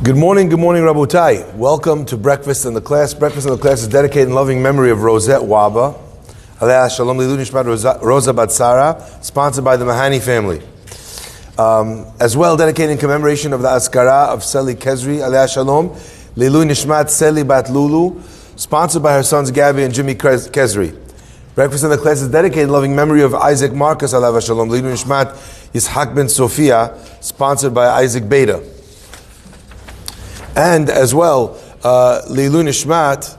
Good morning, Rabotai. Welcome to Breakfast in the Class. Breakfast in the Class is dedicated in loving memory of Rosette Waba, Alea Shalom Lilu Nishmat Rosa Batsara, sponsored by the Mahani family. As well, dedicated in commemoration of the Askara of Seli Kezri, Alea Shalom Lilu Nishmat Seli Bat Lulu, sponsored by her sons Gabby and Jimmy Kezri. Breakfast in the Class is dedicated in loving memory of Isaac Marcus, Alea Shalom Lilu Nishmat Yishak ben Sophia, sponsored by Isaac Beta. And as well, Leilu Nishmat,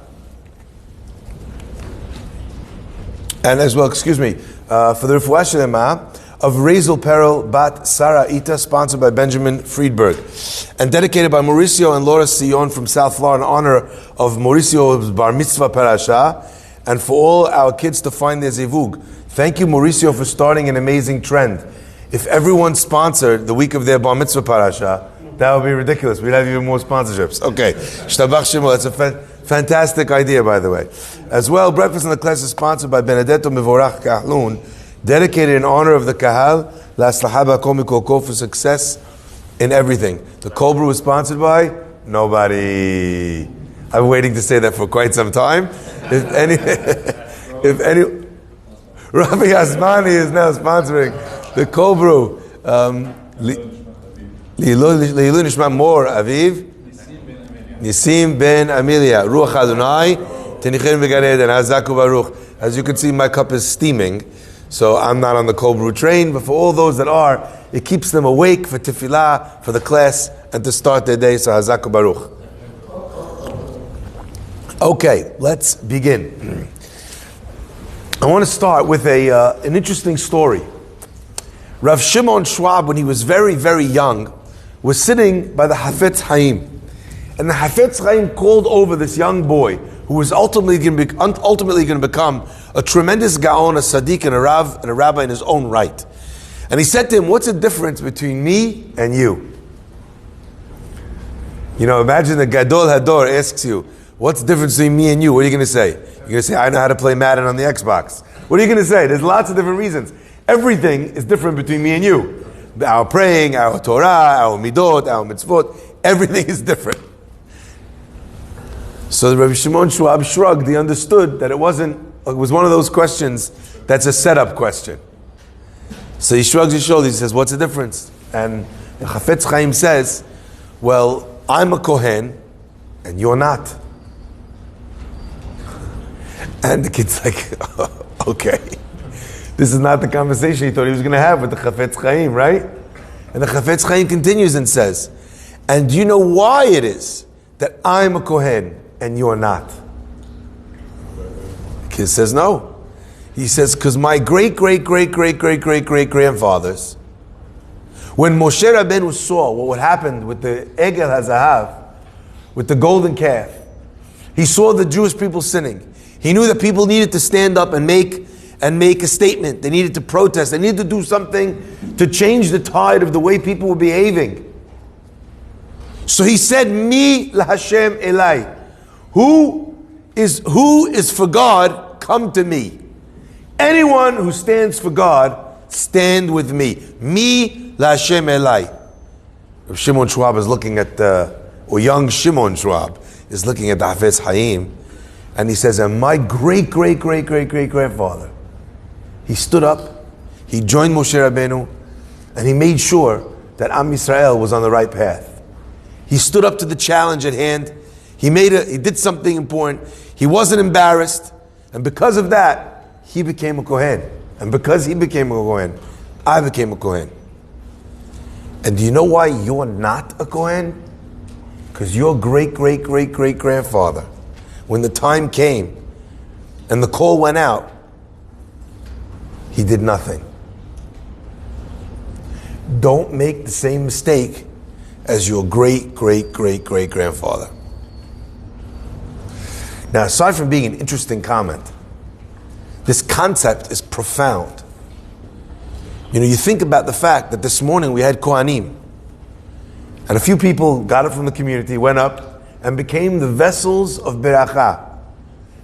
and as well, for the Refuah Shlema of Rezel Perel Bat Sarah Ita, sponsored by Benjamin Friedberg, and dedicated by Mauricio and Laura Sion from South Florida in honor of Mauricio's Bar Mitzvah Parasha, and for all our kids to find their zivug. Thank you, Mauricio, for starting an amazing trend. If everyone sponsored the week of their Bar Mitzvah Parasha, that would be ridiculous. We'd have even more sponsorships. Okay. Shtabach Shimon. That's a fantastic idea, by the way. As well, Breakfast in the Class is sponsored by Benedetto Mevorach Kahlun, dedicated in honor of the Kahal, L'Aslahaba Komiko for success in everything. The Cobra was sponsored by nobody. I've been waiting to say that for quite some time. If any, Rabbi Asmani is now sponsoring the Cobra. Leilu Nishmat Mor Aviv Nisim ben Amelia Ruach Adonai Tenichen v'Gan Eden Hazaku Baruch. As you can see, my cup is steaming, so I'm not on the Kobru train, but for all those that are, it keeps them awake for tefillah, for the class, and to start their day, so Hazaku Baruch. Okay, let's begin. I want to start with an interesting story. Rav Shimon Schwab, when he was very, very young, was sitting by the Hafetz Chaim. And the Hafetz Chaim called over this young boy who was ultimately going to become a tremendous Gaon, a Sadiq, and a Rav, and a Rabbi in his own right. And he said to him, "What's the difference between me and you?" You know, imagine the Gadol Hador asks you, "What's the difference between me and you?" What are you going to say? You're going to say, "I know how to play Madden on the Xbox." What are you going to say? There's lots of different reasons. Everything is different between me and you. Our praying, our Torah, our midot, our mitzvot, everything is different. So the Rabbi Shimon Schwab shrugged. He understood that it was one of those questions that's a setup question. So he shrugs his shoulders. He says, "What's the difference?" And the Chafetz Chaim says, "Well, I'm a Kohen and you're not." And the kid's like, "Okay. This is not the conversation he thought he was going to have with the Chafetz Chaim, right?" And the Chafetz Chaim continues and says, "And do you know why it is that I'm a Kohen and you're not?" The kid says, "No." He says, "Because my great-great-great-great-great-great-great-grandfathers, when Moshe Rabbeinu saw what happened with the Egel HaZahav, with the golden calf, he saw the Jewish people sinning. He knew that people needed to stand up and make a statement. They needed to protest. They needed to do something to change the tide of the way people were behaving. So he said, Mi laHashem Elai. Who is for God, come to me. Anyone who stands for God, stand with me. Mi laHashem Elai. Shimon Schwab is looking at or young Shimon Schwab is looking at the Hafetz Chaim, and he says, and my great-great-great-great-great-grandfather, he stood up, he joined Moshe Rabbeinu, and he made sure that Am Yisrael was on the right path. He stood up to the challenge at hand. He did something important. He wasn't embarrassed, and because of that, he became a Kohen. And because he became a Kohen, I became a Kohen. And do you know why you're not a Kohen? Because your great-great-great-great-grandfather, when the time came and the call went out, he did nothing. Don't make the same mistake as your great-great-great-great-grandfather. Now, aside from being an interesting comment, this concept is profound. You know, you think about the fact that this morning we had Kohanim, and a few people got it from the community, went up, and became the vessels of Beracha.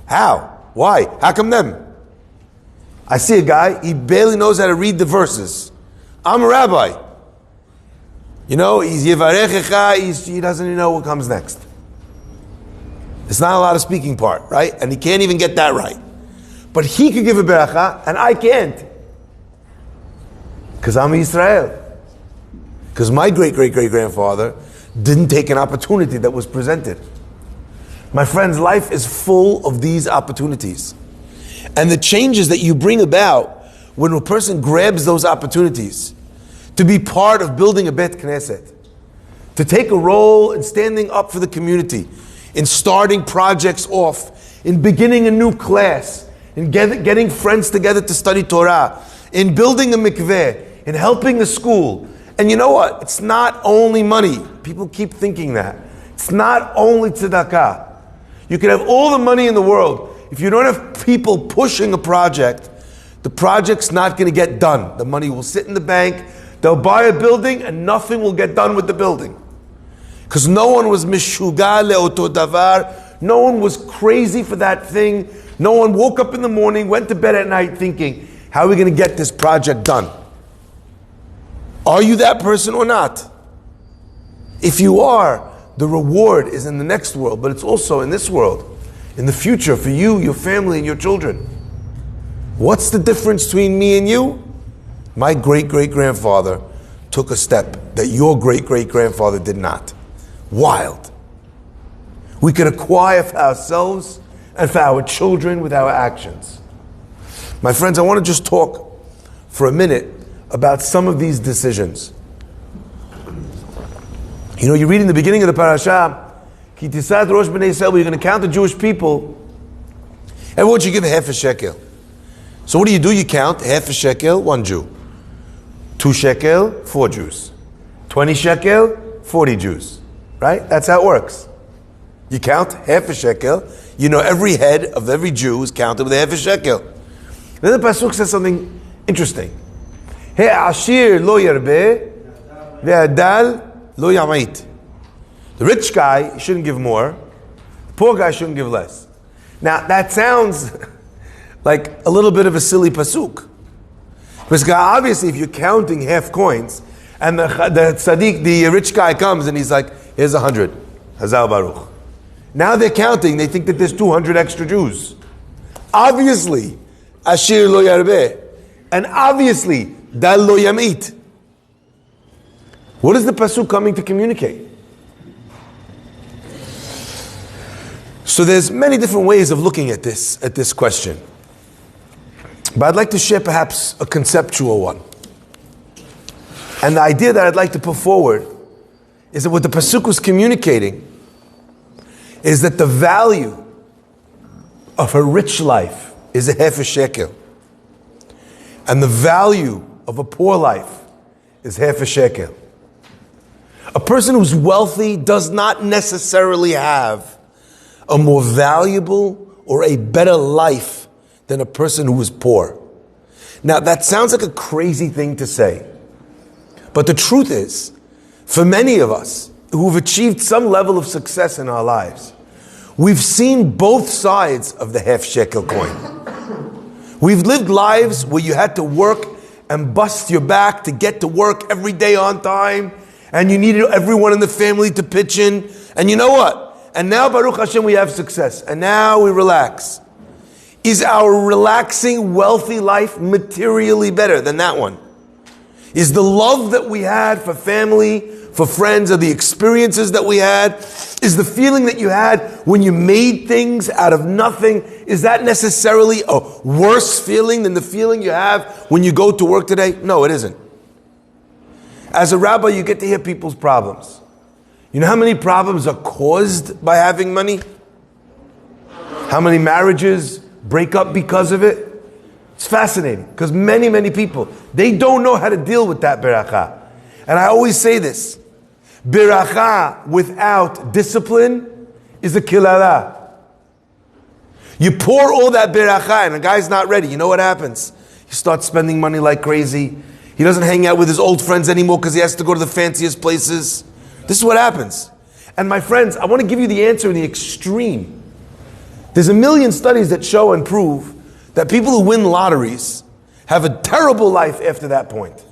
How? Why? How come them? I see a guy, he barely knows how to read the verses. I'm a rabbi. You know, he's Yivarechecha, he doesn't even know what comes next. It's not a lot of speaking part, right? And he can't even get that right. But he could give a beracha, and I can't. Because I'm Israel. Because my great-great-great-grandfather didn't take an opportunity that was presented. My friend's life is full of these opportunities. And the changes that you bring about when a person grabs those opportunities to be part of building a Bet Knesset, to take a role in standing up for the community, in starting projects off, in beginning a new class, in getting friends together to study Torah, in building a mikveh, in helping the school. And you know what? It's not only money. People keep thinking that. It's not only tzedakah. You can have all the money in the world. If you don't have people pushing a project, the project's not going to get done. The money will sit in the bank, they'll buy a building, and nothing will get done with the building. Because no one was mishuga le'oto davar. No one was crazy for that thing. No one woke up in the morning, went to bed at night thinking, how are we going to get this project done? Are you that person or not? If you are, the reward is in the next world, but it's also in this world, in the future for you, your family, and your children. What's the difference between me and you? My great-great-grandfather took a step that your great-great-grandfather did not. Wild. We can acquire for ourselves and for our children with our actions. My friends, I want to just talk for a minute about some of these decisions. You know, you read in the beginning of the parasha, Ki Tisa Rosh B'nai Yisrael, you're going to count the Jewish people. Everyone should give half a shekel. So what do? You count half a shekel, 1 Jew. 2 shekel, 4 Jews. 20 shekel, 40 Jews. Right? That's how it works. You count half a shekel. You know every head of every Jew is counted with half a shekel. Then the pasuk says something interesting. He'ashir lo yarbeh, ve'adal lo yamait. The rich guy shouldn't give more. The poor guy shouldn't give less. Now that sounds like a little bit of a silly pasuk. Because obviously if you're counting half coins, and the tzaddik, the rich guy comes and he's like, here's 100. Hazal Baruch. Now they're counting, they think that there's 200 extra Jews. Obviously, Ashir lo yarbeh. And obviously, Dal lo yamit. What is the pasuk coming to communicate? So there's many different ways of looking at this question. But I'd like to share perhaps a conceptual one. And the idea that I'd like to put forward is that what the pasuk was communicating is that the value of a rich life is a half a shekel. And the value of a poor life is half a shekel. A person who's wealthy does not necessarily have a more valuable or a better life than a person who is poor. Now that sounds like a crazy thing to say. But the truth is, for many of us who've achieved some level of success in our lives, we've seen both sides of the half shekel coin. We've lived lives where you had to work and bust your back to get to work every day on time, and you needed everyone in the family to pitch in. And you know what? And now, Baruch Hashem, we have success. And now we relax. Is our relaxing, wealthy life materially better than that one? Is the love that we had for family, for friends, or the experiences that we had, is the feeling that you had when you made things out of nothing, is that necessarily a worse feeling than the feeling you have when you go to work today? No, it isn't. As a rabbi, you get to hear people's problems. You know how many problems are caused by having money? How many marriages break up because of it? It's fascinating, because many, many people, they don't know how to deal with that beracha. And I always say this, beracha without discipline is a kilala. You pour all that beracha and a guy's not ready, you know what happens? He starts spending money like crazy. He doesn't hang out with his old friends anymore because he has to go to the fanciest places. This is what happens. And my friends, I want to give you the answer in the extreme. There's a million studies that show and prove that people who win lotteries have a terrible life after that point.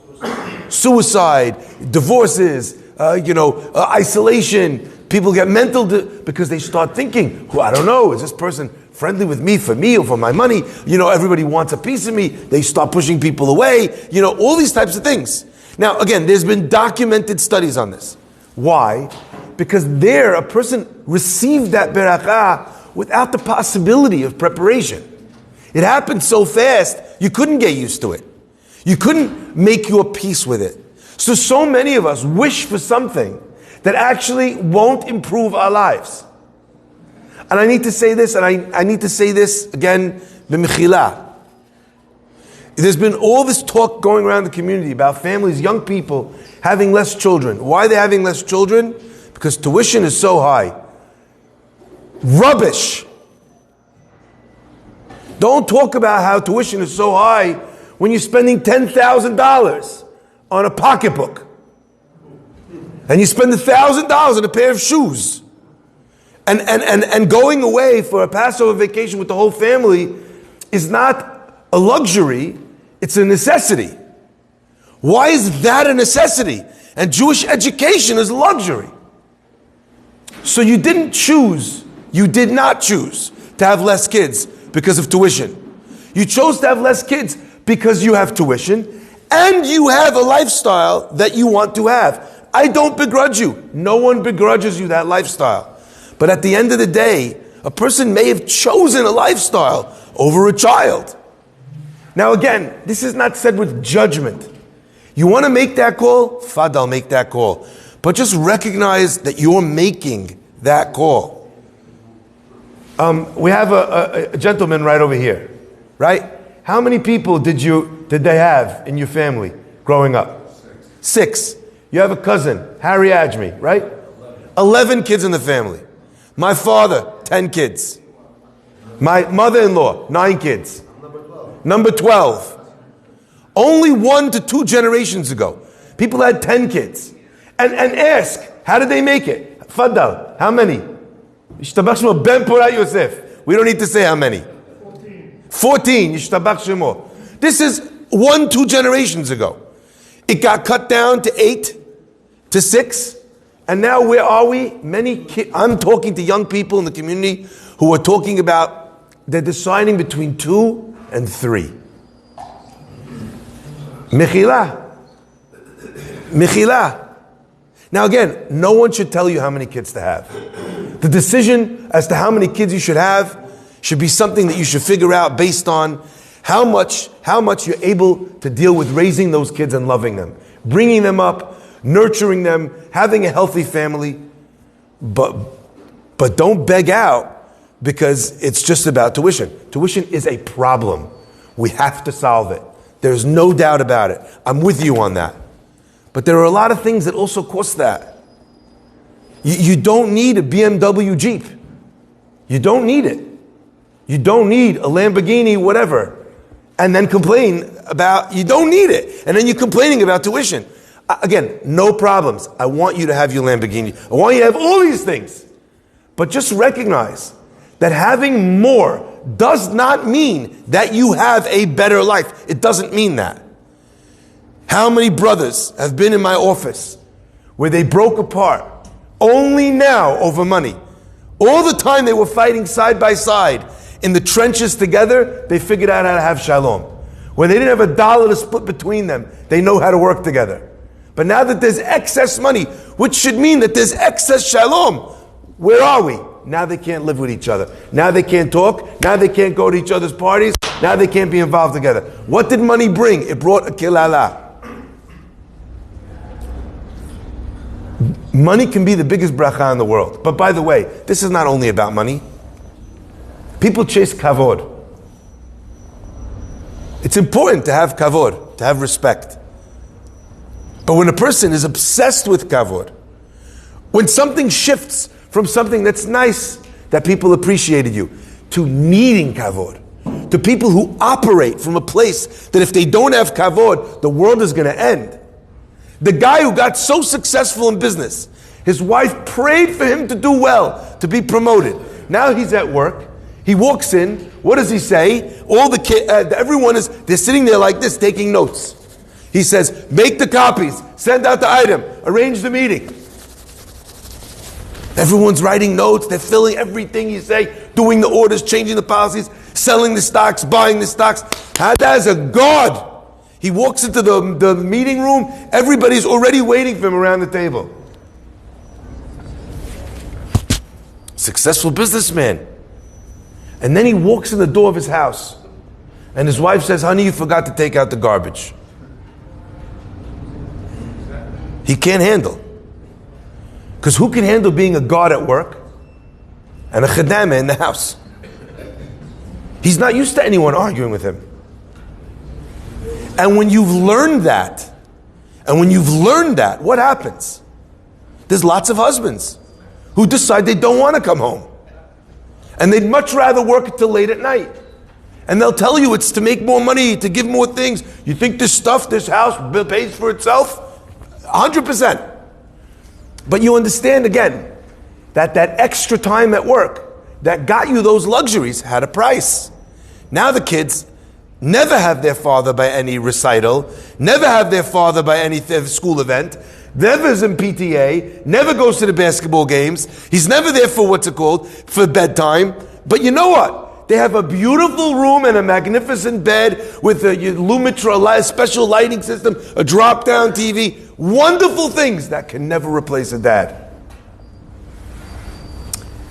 Suicide, divorces, isolation. People get mental because they start thinking, I don't know, is this person friendly with me for me or for my money? Everybody wants a piece of me. They start pushing people away. All these types of things. Now, again, there's been documented studies on this. Why? Because a person received that berakah without the possibility of preparation. It happened so fast, you couldn't get used to it. You couldn't make your peace with it. So many of us wish for something that actually won't improve our lives. And I need to say this, and I need to say this again, b'mechila. There's been all this talk going around the community about families, young people, having less children. Why are they having less children? Because tuition is so high. Rubbish. Don't talk about how tuition is so high when you're spending $10,000 on a pocketbook. And you spend $1,000 on a pair of shoes. And going away for a Passover vacation with the whole family is not a luxury, it's a necessity. Why is that a necessity? And Jewish education is a luxury. So you did not choose to have less kids because of tuition. You chose to have less kids because you have tuition and you have a lifestyle that you want to have. I don't begrudge you. No one begrudges you that lifestyle. But at the end of the day, a person may have chosen a lifestyle over a child. Now again, this is not said with judgment. You want to make that call? Fadal, make that call. But just recognize that you're making that call. We have a gentleman right over here, right? How many people did they have in your family growing up? 6. You have a cousin, Harry Ajmi, right? 11 kids in the family. My father, 10 kids. My mother-in-law, 9 kids. Number 12. Only 1 to 2 generations ago, people had 10 kids. And ask, how did they make it? Faddal, how many? We don't need to say how many. 14. This is 1-2 generations ago. It got cut down to 8 to 6. And now where are we? I'm talking to young people in the community who are talking about they're deciding between 2 and 3. Mechila. Now again, no one should tell you how many kids to have. The decision as to how many kids you should have should be something that you should figure out based on how much you're able to deal with raising those kids and loving them, bringing them up, nurturing them, having a healthy family. But don't beg out because it's just about tuition. Tuition is a problem. We have to solve it. There's no doubt about it. I'm with you on that. But there are a lot of things that also cost that. You don't need a BMW Jeep. You don't need it. You don't need a Lamborghini, whatever. And then complain about, you don't need it. And then you're complaining about tuition. Again, no problems. I want you to have your Lamborghini. I want you to have all these things. But just recognize that having more does not mean that you have a better life. It doesn't mean that. How many brothers have been in my office where they broke apart only now over money? All the time they were fighting side by side in the trenches together, they figured out how to have shalom. When they didn't have $1 to split between them, they know how to work together. But now that there's excess money, which should mean that there's excess shalom, where are we? Now they can't live with each other. Now they can't talk. Now they can't go to each other's parties. Now they can't be involved together. What did money bring? It brought a kilala. Money can be the biggest bracha in the world. But by the way, this is not only about money. People chase kavod. It's important to have kavod, to have respect. But when a person is obsessed with kavod, when something shifts from something that's nice, that people appreciated you, to needing kavod, to people who operate from a place that if they don't have kavod, the world is going to end. The guy who got so successful in business, his wife prayed for him to do well, to be promoted. Now he's at work. He walks in. What does he say? All the kids, everyone they're sitting there like this, taking notes. He says, make the copies, send out the item, arrange the meeting. Everyone's writing notes, they're filling everything you say, doing the orders, changing the policies, selling the stocks, buying the stocks. That is a God. He walks into the meeting room, everybody's already waiting for him around the table. Successful businessman. And then he walks in the door of his house, and his wife says, honey, you forgot to take out the garbage. He can't handle. Because who can handle being a God at work and a chedama in the house? He's not used to anyone arguing with him. And when you've learned that, what happens? There's lots of husbands who decide they don't want to come home. And they'd much rather work until late at night. And they'll tell you it's to make more money, to give more things. You think this stuff, this house pays for itself? 100%. But you understand again that extra time at work that got you those luxuries had a price. Now the kids never have their father by any recital, never have their father by any school event, never is in PTA, never goes to the basketball games, he's never there for for bedtime. But you know what? They have a beautiful room and a magnificent bed with a Lumitra special lighting system, a drop-down TV, wonderful things that can never replace a dad.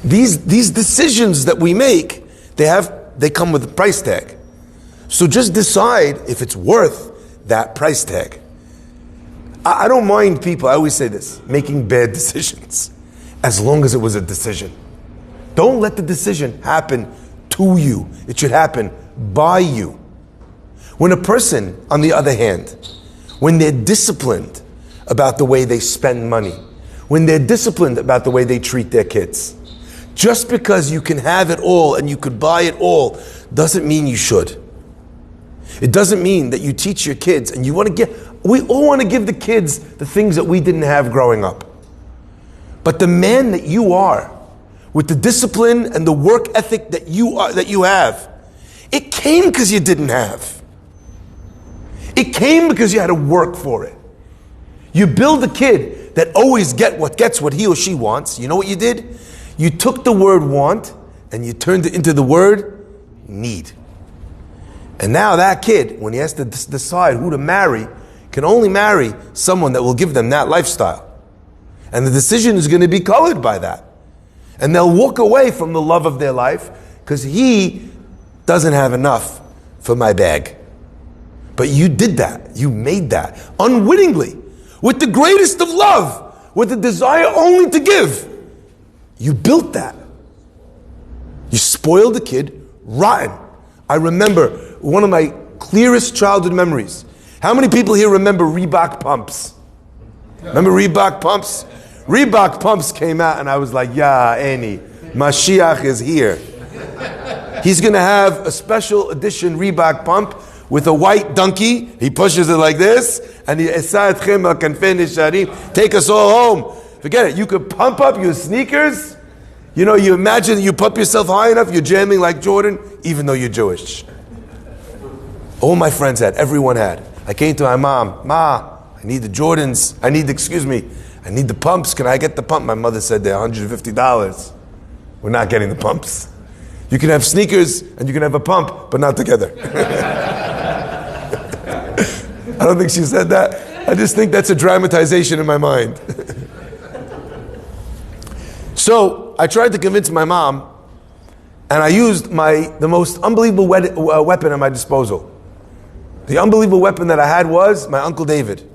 These decisions that we make, they come with a price tag. So just decide if it's worth that price tag. I don't mind people, I always say this, making bad decisions, as long as it was a decision. Don't let the decision happen to you. It should happen by you. When a person, on the other hand, when they're disciplined about the way they spend money, when they're disciplined about the way they treat their kids, just because you can have it all and you could buy it all, doesn't mean you should. It doesn't mean that you teach your kids and you want to we all want to give the kids the things that we didn't have growing up. But the man that you are, with the discipline and the work ethic that you have, it came because you didn't have. It came because you had to work for it. You build a kid that always gets what he or she wants. You know what you did? You took the word want and you turned it into the word need. And now that kid, when he has to decide who to marry, can only marry someone that will give them that lifestyle. And the decision is going to be colored by that. And they'll walk away from the love of their life because he doesn't have enough for my bag. But you did that. You made that unwittingly, with the greatest of love, with the desire only to give. You built that. You spoiled the kid rotten. I remember one of my clearest childhood memories. How many people here remember Reebok pumps? Remember Reebok pumps? Reebok pumps came out and I was like, yeah, Annie, Mashiach is here. He's going to have a special edition Reebok pump with a white donkey. He pushes it like this and he take us all home. Forget it. You could pump up your sneakers. You know, you imagine you pump yourself high enough, you're jamming like Jordan, even though you're Jewish. All my friends had, everyone had. I came to my mom, Ma, I need the Jordans, I need the pumps, can I get the pump? My mother said they're $150. We're not getting the pumps. You can have sneakers and you can have a pump, but not together. I don't think she said that. I just think that's a dramatization in my mind. So I tried to convince my mom, and I used the most unbelievable weapon at my disposal. The unbelievable weapon that I had was my Uncle David.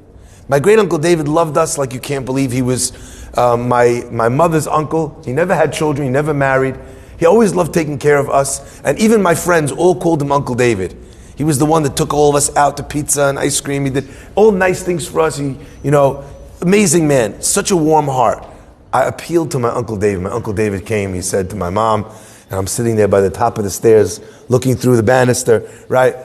My great Uncle David loved us like you can't believe. He was my mother's uncle. He never had children. He never married. He always loved taking care of us. And even my friends all called him Uncle David. He was the one that took all of us out to pizza and ice cream. He did all nice things for us. Amazing man. Such a warm heart. I appealed to my Uncle David. My Uncle David came. He said to my mom, and I'm sitting there by the top of the stairs looking through the banister, right?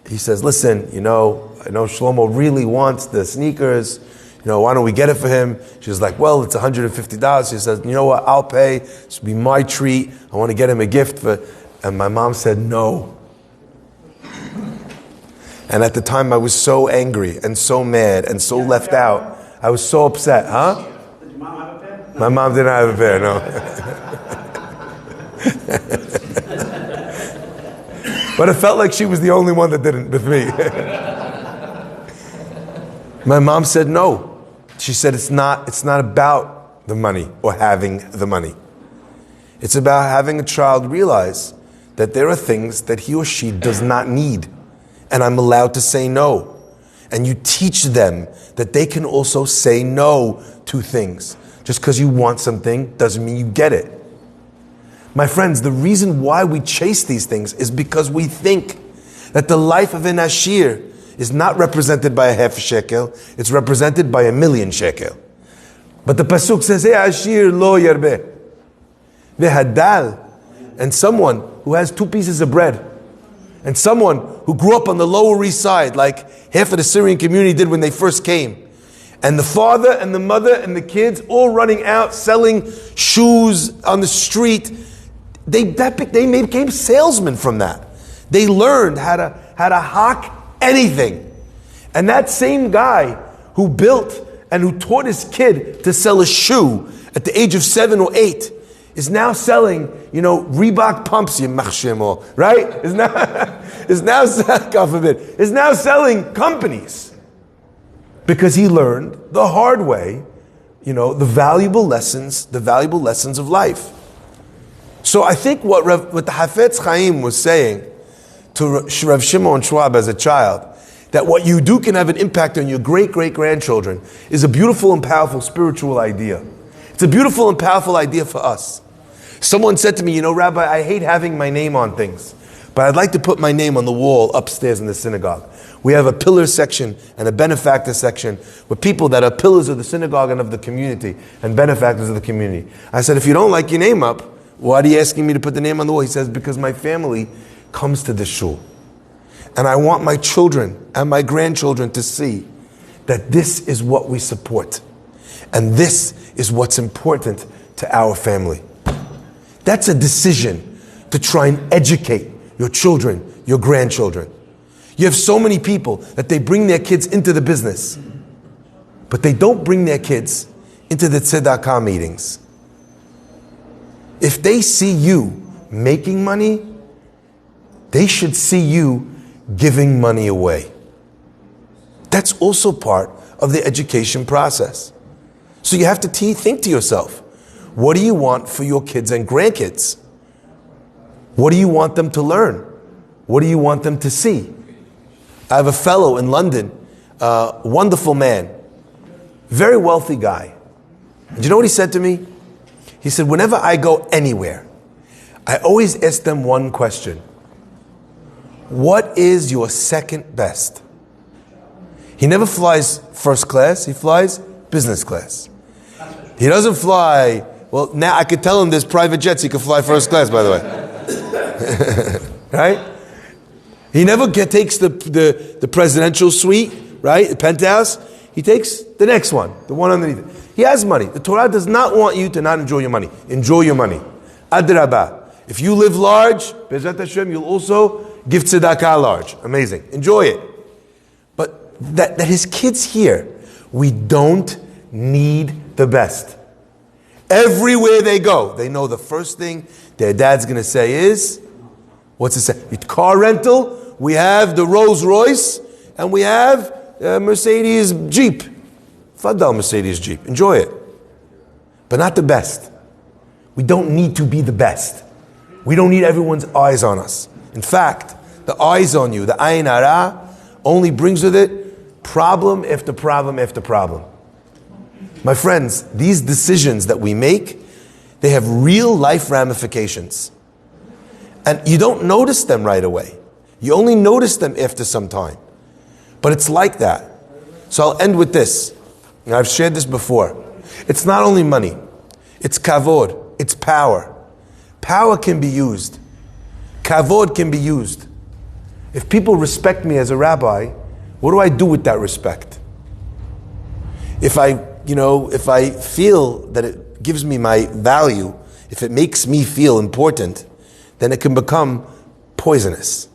He says, listen, I know Shlomo really wants the sneakers. Why don't we get it for him? She was like, well, it's $150. She says, you know what, I'll pay. This will be my treat. I want to get him a gift. And my mom said, no. And at the time I was so angry and so mad and so left out. I was so upset, huh? Did your mom have a pair? My mom didn't have a pair, no. But it felt like she was the only one that didn't with me. My mom said no. She said it's not about the money or having the money. It's about having a child realize that there are things that he or she does not need. And I'm allowed to say no. And you teach them that they can also say no to things. Just because you want something doesn't mean you get it. My friends, the reason why we chase these things is because we think that the life of an Ashir is not represented by a half-shekel, it's represented by 1,000,000 shekel. But the Pasuk says, hey, Ashir lo yarbeh. Vehadal. And someone who has 2 pieces of bread, and someone who grew up on the Lower East Side, like half of the Syrian community did when they first came, and the father and the mother and the kids all running out selling shoes on the street, they became salesmen from that. They learned how to hock anything. And that same guy who built and who taught his kid to sell a shoe at the age of 7 or 8 is now selling, Reebok pumps, right? Is now God forbid, is now selling companies because he learned the hard way, the valuable lessons of life. So I think what the Hafetz Chaim was saying to Rav Shimon Schwab as a child, that what you do can have an impact on your great-great-grandchildren, is a beautiful and powerful spiritual idea. It's a beautiful and powerful idea for us. Someone said to me, Rabbi, I hate having my name on things, but I'd like to put my name on the wall upstairs in the synagogue. We have a pillar section and a benefactor section with people that are pillars of the synagogue and of the community and benefactors of the community. I said, if you don't like your name up, why are you asking me to put the name on the wall? He says, because my family comes to this shul. And I want my children and my grandchildren to see that this is what we support. And this is what's important to our family. That's a decision to try and educate your children, your grandchildren. You have so many people that they bring their kids into the business, but they don't bring their kids into the tzedakah meetings. If they see you making money, they should see you giving money away. That's also part of the education process. So you have to think to yourself, what do you want for your kids and grandkids? What do you want them to learn? What do you want them to see? I have a fellow in London, wonderful man, very wealthy guy. Do you know what he said to me? He said, whenever I go anywhere, I always ask them one question. What is your second best? He never flies first class, he flies business class. He doesn't fly, well, now I could tell him there's private jets, he could fly first class, by the way. Right? He never takes the presidential suite, right? The penthouse. He takes the next one, the one underneath it. He has money. The Torah does not want you to not enjoy your money. Enjoy your money. Adrabah. If you live large, Be'ezrat Hashem, you'll also give tzedakah large. Amazing. Enjoy it. But that his kids hear, we don't need the best. Everywhere they go, they know the first thing their dad's going to say is, what's it say? Car rental, we have the Rolls Royce, and we have Mercedes Jeep. Fadal Mercedes Jeep. Enjoy it. But not the best. We don't need to be the best. We don't need everyone's eyes on us. In fact, the eyes on you, the ayin hara, only brings with it problem after problem after problem. My friends, these decisions that we make, they have real life ramifications. And you don't notice them right away. You only notice them after some time. But it's like that. So I'll end with this. And I've shared this before. It's not only money. It's kavod. It's power. Power can be used. Kavod can be used. If people respect me as a rabbi, what do I do with that respect? If I feel that it gives me my value, if it makes me feel important, then it can become poisonous.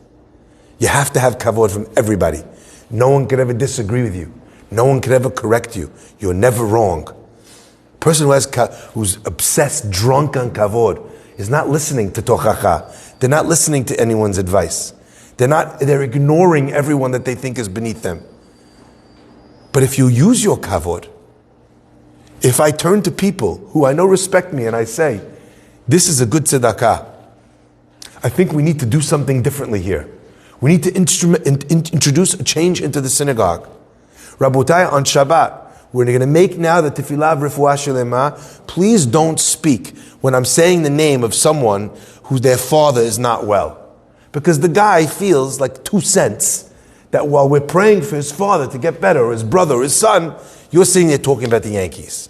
You have to have kavod from everybody. No one could ever disagree with you. No one could ever correct you. You're never wrong. Person who's obsessed, drunk on kavod, is not listening to tochacha. They're not listening to anyone's advice. They're ignoring everyone that they think is beneath them. But if you use your kavod, if I turn to people who I know respect me and I say, this is a good tzedakah, I think we need to do something differently here. We need to introduce a change into the synagogue. Rabotai, on Shabbat, we're going to make now the tefillah of refuah shelema. Please don't speak when I'm saying the name of someone who their father is not well. Because the guy feels like 2 cents that while we're praying for his father to get better, or his brother, or his son, you're sitting there talking about the Yankees.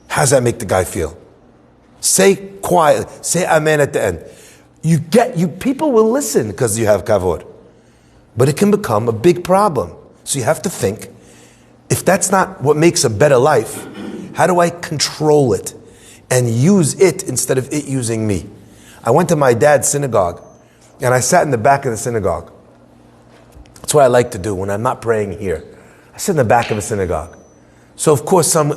How does that make the guy feel? Say quiet, say amen at the end. People will listen because you have kavod. But it can become a big problem. So you have to think, if that's not what makes a better life, how do I control it and use it instead of it using me? I went to my dad's synagogue and I sat in the back of the synagogue. That's what I like to do when I'm not praying here. I sit in the back of a synagogue. So of course one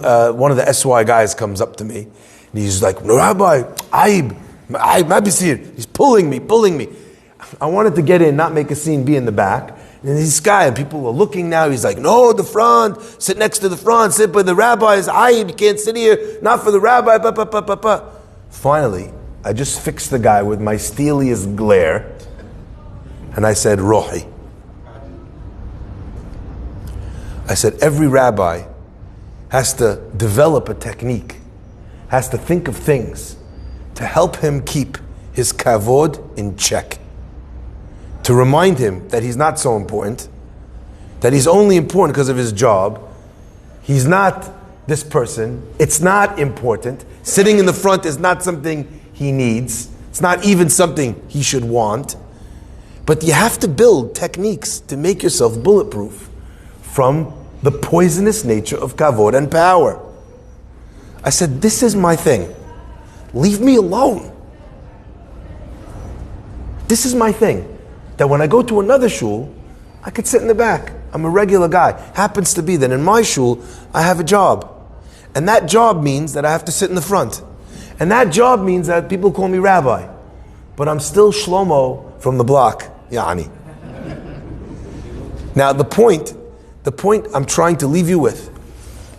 of the SY guys comes up to me and he's like, Rabbi, he's pulling me. I wanted to get in, not make a scene, be in the back. And this guy, and people are looking now, he's like, no, the front, sit next to the front, sit by the rabbis, you can't sit here, not for the rabbi, Finally, I just fixed the guy with my steeliest glare, and I said, Rohi. I said, every rabbi has to develop a technique, has to think of things to help him keep his kavod in check. To remind him that he's not so important, that he's only important because of his job. He's not this person. It's not important. Sitting in the front is not something he needs. It's not even something he should want. But you have to build techniques to make yourself bulletproof from the poisonous nature of kavod and power. I said, this is my thing. Leave me alone. This is my thing. That when I go to another shul, I could sit in the back. I'm a regular guy. Happens to be that in my shul, I have a job. And that job means that I have to sit in the front. And that job means that people call me rabbi. But I'm still Shlomo from the block. Yani. Now the point I'm trying to leave you with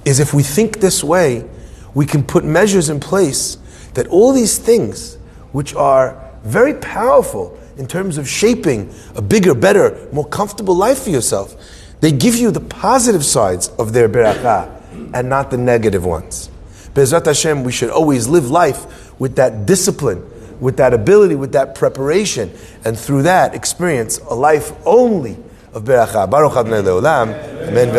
is if we think this way, we can put measures in place that all these things, which are very powerful in terms of shaping a bigger, better, more comfortable life for yourself, they give you the positive sides of their berakah and not the negative ones. Be'ezrat Hashem, we should always live life with that discipline, with that ability, with that preparation, and through that experience a life only of berakah. Baruch Adonai Le'olam. Amen.